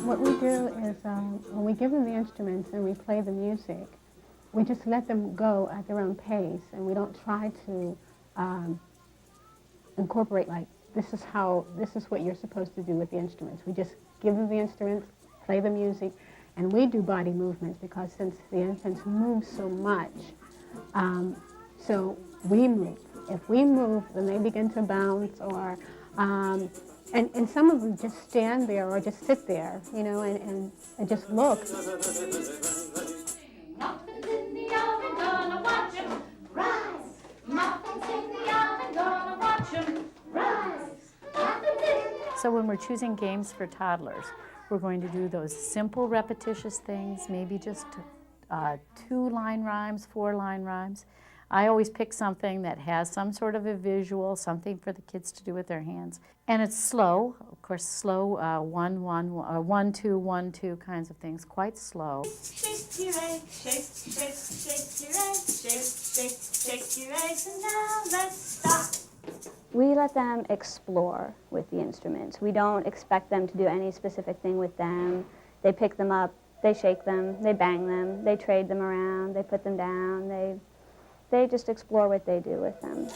What we do is when we give them the instruments and we play the music, we just let them go at their own pace, and we don't try to incorporate like this is what you're supposed to do with the instruments. We just give them the instruments, play the music, and we do body movements because since the infants move so much, so we move. If we move, then they begin to bounce or and some of them just stand there or just sit there, you know, and just look. So when we're choosing games for toddlers, we're going to do those simple repetitious things, maybe just 2-line rhymes, 4-line rhymes. I always pick something that has some sort of a visual, something for the kids to do with their hands. And it's slow, of course, slow, 1, 1, 1, 2, 1, 2 kinds of things, quite slow. Shake your eggs, shake your eggs, shake your eggs, and now let's stop. We let them explore with the instruments. We don't expect them to do any specific thing with them. They pick them up, they shake them, they bang them, they trade them around, they put them down, they just explore what they do with them.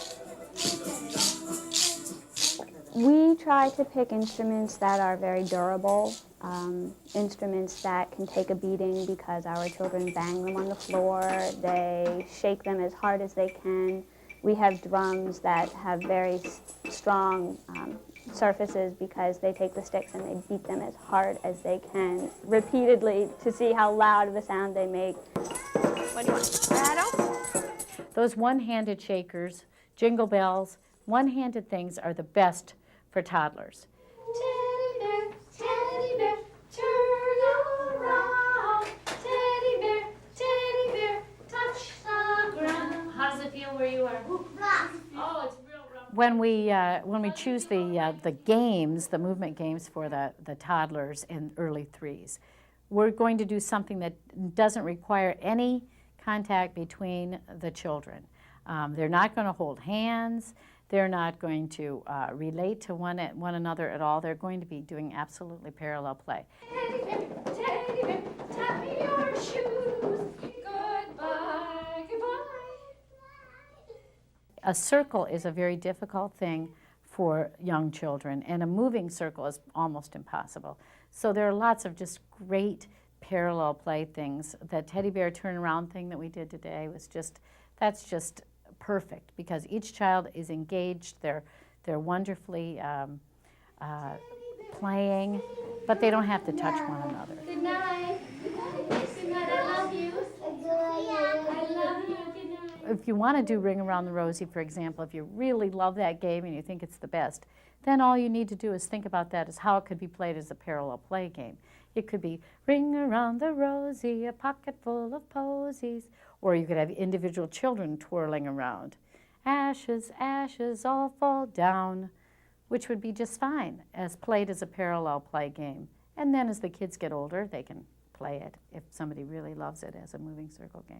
We try to pick instruments that are very durable, instruments that can take a beating because our children bang them on the floor, they shake them as hard as they can. We have drums that have very strong surfaces because they take the sticks and they beat them as hard as they can repeatedly to see how loud of a sound they make. What do you want, rattle? Those one-handed shakers, jingle bells, one-handed things are the best for toddlers. Teddy bear, turn around. Teddy bear, touch the ground. How does it feel where you are? Oh, it's real rough. When we choose the games, the movement games for the toddlers and early 3s, we're going to do something that doesn't require any contact between the children. They're not going to hold hands. They're not going to relate to one another at all. They're going to be doing absolutely parallel play. Teddy bear, tie your shoes. Goodbye, goodbye. A circle is a very difficult thing for young children, and a moving circle is almost impossible. So there are lots of just great parallel play things. The teddy bear turnaround thing that we did today was that's just perfect because each child is engaged, they're wonderfully playing, but they don't have to touch one another. Good night. Good night, I love you. I love you. Good night. If you want to do Ring Around the Rosie, for example, if you really love that game and you think it's the best, then all you need to do is think about that as how it could be played as a parallel play game. It could be ring around the rosy, a pocket full of posies. Or you could have individual children twirling around. Ashes, ashes all fall down, which would be just fine as played as a parallel play game. And then as the kids get older, they can play it if somebody really loves it as a moving circle game.